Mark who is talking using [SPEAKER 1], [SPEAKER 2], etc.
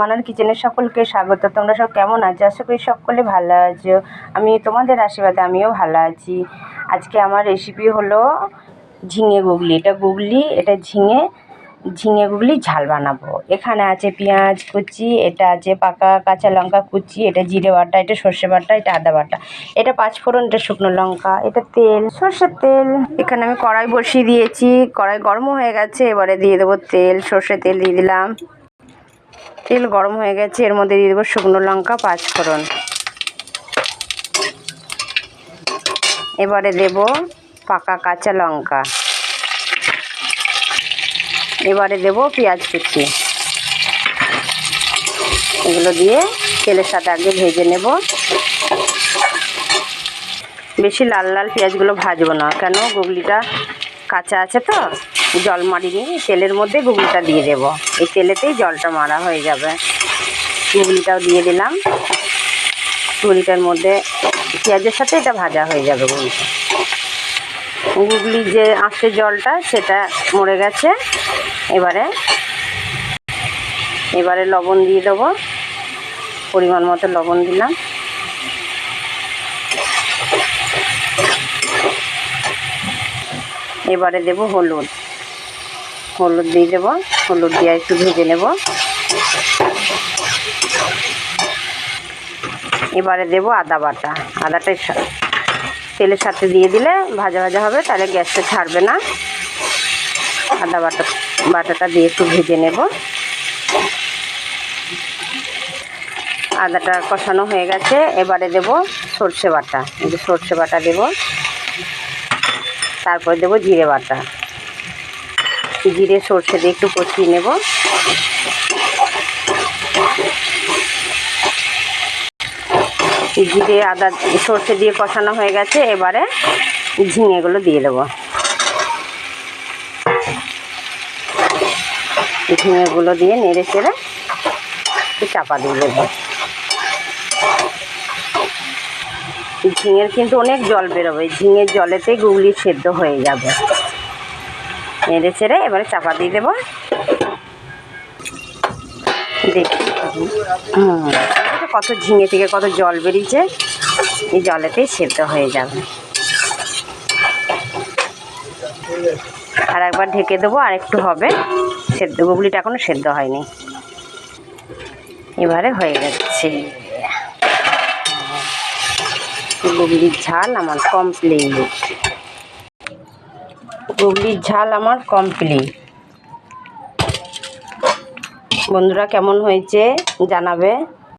[SPEAKER 1] মানার কিচেনের সকলকে স্বাগত। তোমরা সব কেমন আছো? আশা করি সকলে ভালো আছো। আমি তোমাদের আশীর্বাদে আমিও ভালো আছি। আজকে আমার রেসিপি হলো ঝিঙে গুগলি। এটা ঝিঙে গুগলি ঝাল বানাবো। এখানে আছে পেঁয়াজ কুচি, এটা আছে পাকা কাঁচা লঙ্কা কুচি, এটা জিরে বাটা, এটা সর্ষে বাটা, এটা আদা বাটা, এটা পাঁচফোড়ন, এটা শুকনো লঙ্কা, এটা তেল, সর্ষের তেল। এখানে আমি কড়াই বসিয়ে দিয়েছি, কড়াই গরম হয়ে গেছে। এবারে দিয়ে দেবো তেল, সর্ষের তেল দিয়ে দিলাম। তেল গরম হয়ে গেছে, এর মধ্যে দিয়ে দেবো শুকনো লঙ্কা, পাঁচফোড়ন। এবারে দেব পাকা কাঁচা লঙ্কা। এবারে দেব পেঁয়াজ কুচি। এগুলো দিয়ে তেলের সাথে আগে ভেজে নেব। বেশি লাল লাল পেঁয়াজগুলো ভাজবো না, কেন গুগলিটা কাঁচা আছে তো, জল মারিনি। তেলের মধ্যে গুগলিটা দিয়ে দেব, এই তেলেতেই জলটা মারা হয়ে যাবে। গুগলিটাও দিয়ে দিলাম। গুগলিটার মধ্যে পেঁয়াজের সাথে এটা ভাজা হয়ে যাবে। গুগলির যে আঁচে জলটা সেটা মরে গেছে। এবারে লবণ দিয়ে দেবো, পরিমাণ মতো লবণ দিলাম। এবারে দেব হলুদ দিয়ে দেবো। হলুদ দিয়ে একটু ভেজে নেব। এবারে দেব আদা বাটা। আদাটা তেলের সাথে দিয়ে দিলে ভাজা ভাজা হবে, তাহলে গ্যাসটা ছাড়বে না। আদা বাটাটা দিয়ে একটু ভেজে নেব। আদাটা কষানো হয়ে গেছে। এবারে দেব সর্ষে বাটা। সর্ষে বাটা দেব, তারপর দেব জিরে বাটা। জিরে সর্ষে দিয়ে একটু কষিয়ে নেব। জিরে আদা সর্ষে দিয়ে কষানো হয়ে গেছে। এবারে ঝিঙেগুলো দিয়ে দেবো। ঝিঙেগুলো দিয়ে নেড়ে চেড়ে একটু চাপা দিয়ে দেবো। ঝিঙের কিন্তু অনেক জল বেরোবে, ঝিঙের জলেতেই গুগলি সেদ্ধ হয়ে যাবে। নেড়ে চেড়ে এবারে চাপা দিয়ে দেবো। দেখি কত ঝিঙে থেকে কত জল বেরিয়েছে, এই জলেতেই সেদ্ধ হয়ে যাবে। আর একবার ঢেকে দেবো, আর একটু হবে সেদ্ধ। গুগলিটা এখনো সেদ্ধ হয়নি। এবারে হয়ে যাচ্ছে। গুগলির ঝাল আমার কমপ্লিট। বন্ধুরা কেমন হয়েছে জানাবে।